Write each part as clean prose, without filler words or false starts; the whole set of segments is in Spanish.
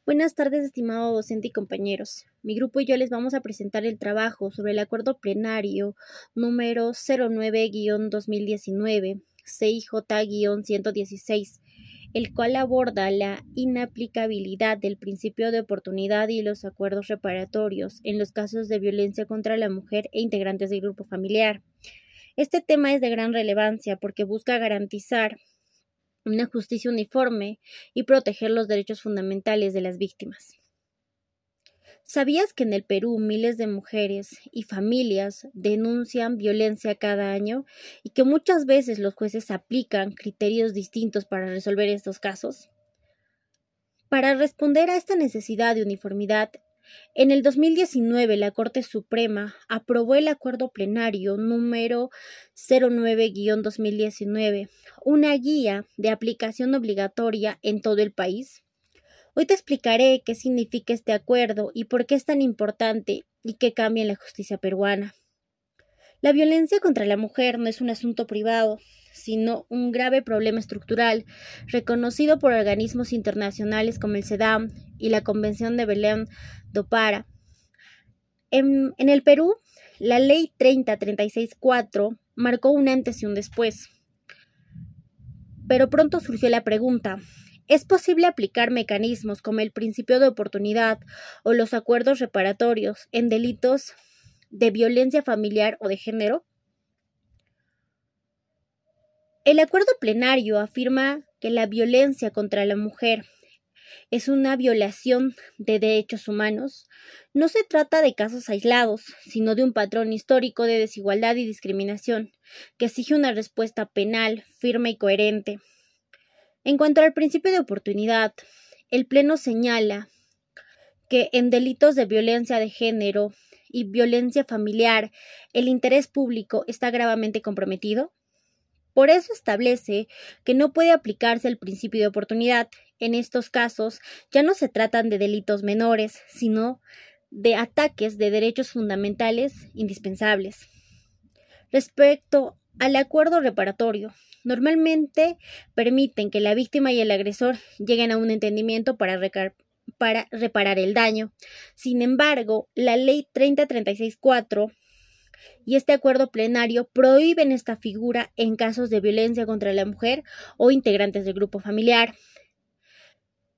Buenas tardes, estimado docente y compañeros. Mi grupo y yo les vamos a presentar el trabajo sobre el acuerdo plenario número 09-2019, CIJ-116, el cual aborda la inaplicabilidad del principio de oportunidad y los acuerdos reparatorios en los casos de violencia contra la mujer e integrantes del grupo familiar. Este tema es de gran relevancia porque busca garantizar una justicia uniforme y proteger los derechos fundamentales de las víctimas. ¿Sabías que en el Perú miles de mujeres y familias denuncian violencia cada año y que muchas veces los jueces aplican criterios distintos para resolver estos casos? Para responder a esta necesidad de uniformidad, en el 2019 la Corte Suprema aprobó el acuerdo plenario número 09-2019, una guía de aplicación obligatoria en todo el país. Hoy te explicaré qué significa este acuerdo y por qué es tan importante y qué cambia en la justicia peruana. La violencia contra la mujer no es un asunto privado, sino un grave problema estructural reconocido por organismos internacionales como el CEDAW y la Convención de Belém do Pará. En el Perú, la Ley 3036-4 marcó un antes y un después. Pero pronto surgió la pregunta: ¿es posible aplicar mecanismos como el principio de oportunidad o los acuerdos reparatorios en delitos de violencia familiar o de género? El acuerdo plenario afirma que la violencia contra la mujer es una violación de derechos humanos. No se trata de casos aislados, sino de un patrón histórico de desigualdad y discriminación que exige una respuesta penal firme y coherente. En cuanto al principio de oportunidad, el Pleno señala que en delitos de violencia de género y violencia familiar, el interés público está gravemente comprometido. Por eso establece que no puede aplicarse el principio de oportunidad. En estos casos ya no se tratan de delitos menores, sino de ataques de derechos fundamentales indispensables. Respecto al acuerdo reparatorio, normalmente permiten que la víctima y el agresor lleguen a un entendimiento para reparar el daño. Sin embargo, la Ley 3036-4 y este acuerdo plenario prohíben esta figura en casos de violencia contra la mujer o integrantes del grupo familiar.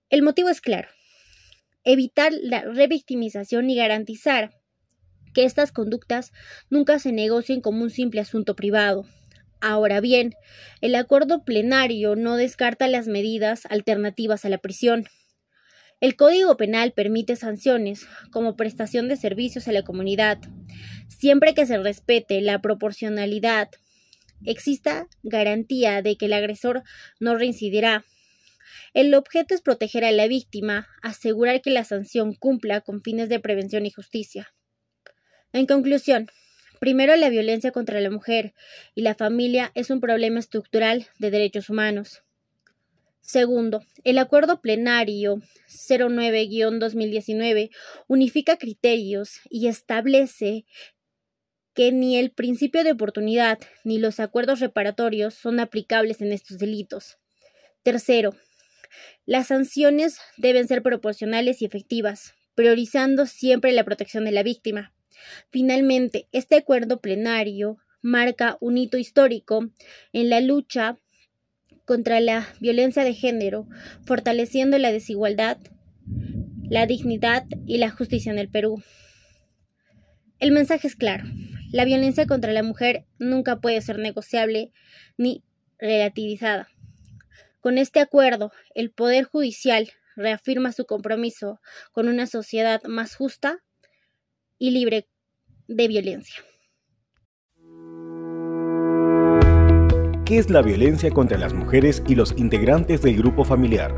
El motivo es claro: evitar la revictimización y garantizar que estas conductas nunca se negocien como un simple asunto privado. Ahora bien, el acuerdo plenario no descarta las medidas alternativas a la prisión. El Código Penal permite sanciones como prestación de servicios a la comunidad, siempre que se respete la proporcionalidad, exista garantía de que el agresor no reincidirá. El objeto es proteger a la víctima, asegurar que la sanción cumpla con fines de prevención y justicia. En conclusión, primero, la violencia contra la mujer y la familia es un problema estructural de derechos humanos. Segundo, el acuerdo plenario 09-2019 unifica criterios y establece que ni el principio de oportunidad ni los acuerdos reparatorios son aplicables en estos delitos. Tercero, las sanciones deben ser proporcionales y efectivas, priorizando siempre la protección de la víctima. Finalmente, este acuerdo plenario marca un hito histórico en la lucha contra la violencia de género, fortaleciendo la desigualdad, la dignidad y la justicia en el Perú. El mensaje es claro: la violencia contra la mujer nunca puede ser negociable ni relativizada. Con este acuerdo, el Poder Judicial reafirma su compromiso con una sociedad más justa y libre de violencia. ¿Qué es la violencia contra las mujeres y los integrantes del grupo familiar?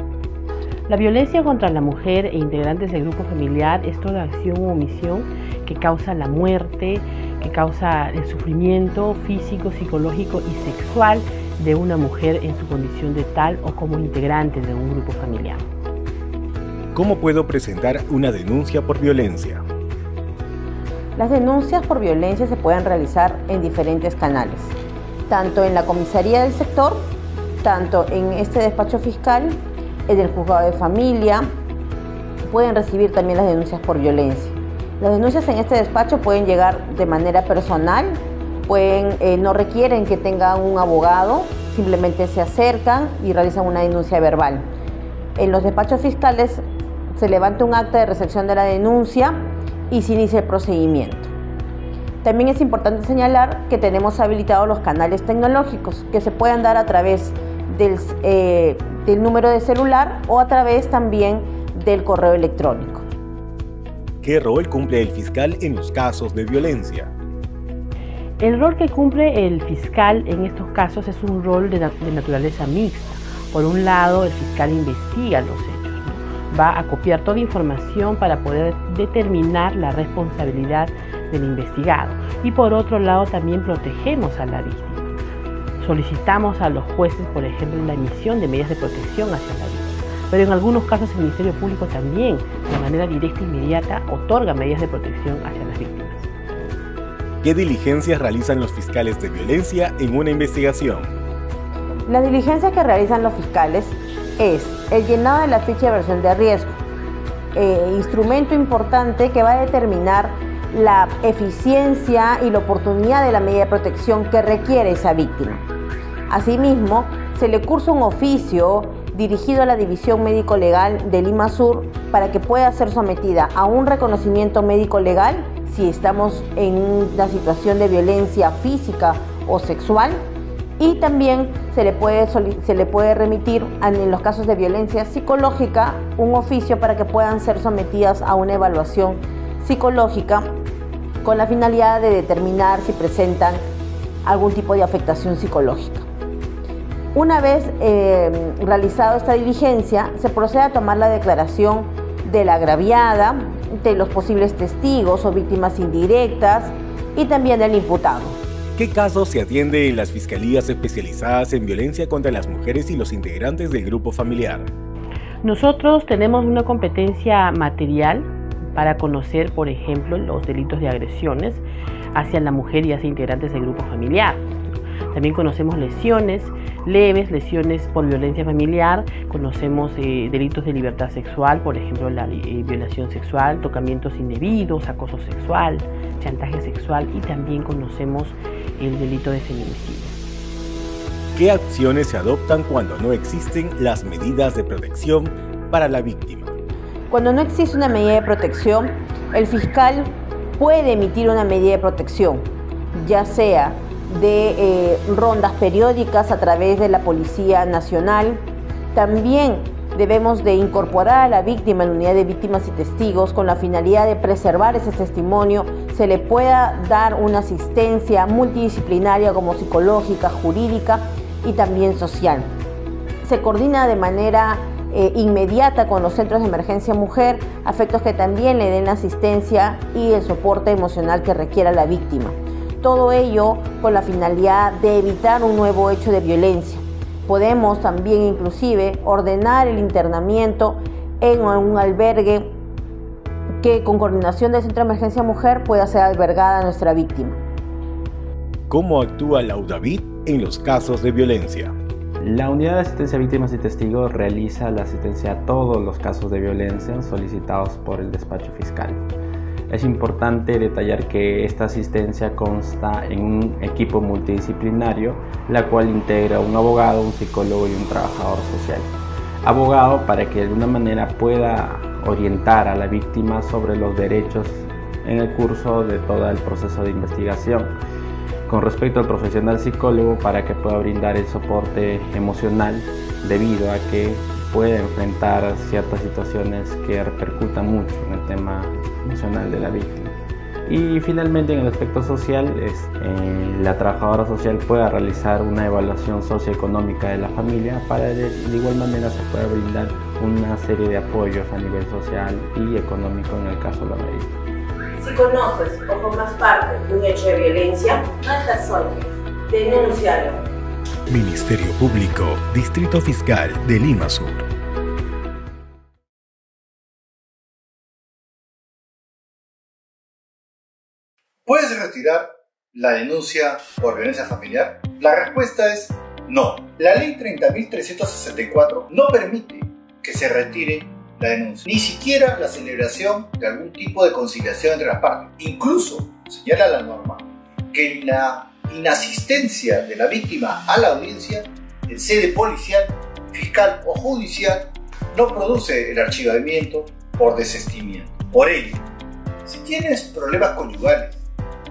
La violencia contra la mujer e integrantes del grupo familiar es toda acción u omisión que causa la muerte, que causa el sufrimiento físico, psicológico y sexual de una mujer en su condición de tal o como integrante de un grupo familiar. ¿Cómo puedo presentar una denuncia por violencia? Las denuncias por violencia se pueden realizar en diferentes canales, tanto en la comisaría del sector, tanto en este despacho fiscal, en el juzgado de familia, pueden recibir también las denuncias por violencia. Las denuncias en este despacho pueden llegar de manera personal, no requieren que tengan un abogado, simplemente se acercan y realizan una denuncia verbal. En los despachos fiscales se levanta un acta de recepción de la denuncia y se inicia el procedimiento. También es importante señalar que tenemos habilitados los canales tecnológicos que se pueden dar a través del número de celular o a través también del correo electrónico. ¿Qué rol cumple el fiscal en los casos de violencia? El rol que cumple el fiscal en estos casos es un rol de naturaleza mixta. Por un lado, el fiscal investiga los hechos, ¿no? Va a copiar toda información para poder determinar la responsabilidad del investigado. Y por otro lado, también protegemos a la víctima. Solicitamos a los jueces, por ejemplo, la emisión de medidas de protección hacia la víctima. Pero en algunos casos el Ministerio Público también, de manera directa e inmediata, otorga medidas de protección hacia las víctimas. ¿Qué diligencias realizan los fiscales de violencia en una investigación? La diligencia que realizan los fiscales es el llenado de la ficha de versión de riesgo, instrumento importante que va a determinar la eficiencia y la oportunidad de la medida de protección que requiere esa víctima. Asimismo, se le cursa un oficio dirigido a la División Médico Legal de Lima Sur para que pueda ser sometida a un reconocimiento médico legal si estamos en una situación de violencia física o sexual, y también se le puede remitir en los casos de violencia psicológica un oficio para que puedan ser sometidas a una evaluación psicológica con la finalidad de determinar si presentan algún tipo de afectación psicológica. Una vez realizado esta diligencia, se procede a tomar la declaración de la agraviada, de los posibles testigos o víctimas indirectas y también del imputado. ¿Qué casos se atiende en las fiscalías especializadas en violencia contra las mujeres y los integrantes del grupo familiar? Nosotros tenemos una competencia material para conocer, por ejemplo, los delitos de agresiones hacia la mujer y hacia integrantes del grupo familiar. También conocemos lesiones leves, lesiones por violencia familiar, conocemos delitos de libertad sexual, por ejemplo, la violación sexual, tocamientos indebidos, acoso sexual, chantaje sexual, y también conocemos el delito de feminicidio. ¿Qué acciones se adoptan cuando no existen las medidas de protección para la víctima? Cuando no existe una medida de protección, el fiscal puede emitir una medida de protección, ya sea de rondas periódicas a través de la Policía Nacional. También debemos de incorporar a la víctima en la unidad de víctimas y testigos con la finalidad de preservar ese testimonio, se le pueda dar una asistencia multidisciplinaria como psicológica, jurídica y también social. Se coordina de manera inmediata con los centros de emergencia mujer a efectos que también le den la asistencia y el soporte emocional que requiera la víctima. Todo ello con la finalidad de evitar un nuevo hecho de violencia. Podemos también inclusive ordenar el internamiento en un albergue que con coordinación del Centro de Emergencia Mujer pueda ser albergada nuestra víctima. ¿Cómo actúa la UDAVIT en los casos de violencia? La Unidad de Asistencia a Víctimas y Testigos realiza la asistencia a todos los casos de violencia solicitados por el despacho fiscal. Es importante detallar que esta asistencia consta en un equipo multidisciplinario, la cual integra un abogado, un psicólogo y un trabajador social. Abogado para que de alguna manera pueda orientar a la víctima sobre los derechos en el curso de todo el proceso de investigación. Con respecto al profesional psicólogo, para que pueda brindar el soporte emocional debido a que puede enfrentar ciertas situaciones que repercutan mucho en el tema emocional de la víctima. Y finalmente, en el aspecto social, la trabajadora social pueda realizar una evaluación socioeconómica de la familia para de igual manera se pueda brindar una serie de apoyos a nivel social y económico en el caso de la medida. Si conoces o formas parte de un hecho de violencia, no estás solo. Denúncialo. Ministerio Público, Distrito Fiscal de Lima Sur. ¿Puedes retirar la denuncia por violencia familiar? La respuesta es no. La ley 30.364 no permite que se retire la denuncia, ni siquiera la celebración de algún tipo de conciliación entre las partes. Incluso señala la norma que en la inasistencia de la víctima a la audiencia en sede policial, fiscal o judicial no produce el archivamiento por desistimiento. Por ello, si tienes problemas conyugales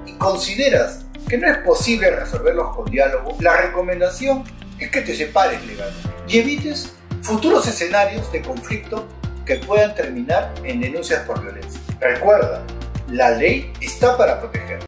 y consideras que no es posible resolverlos con diálogo, la recomendación es que te separes legalmente y evites futuros escenarios de conflicto que puedan terminar en denuncias por violencia. Recuerda, la ley está para proteger.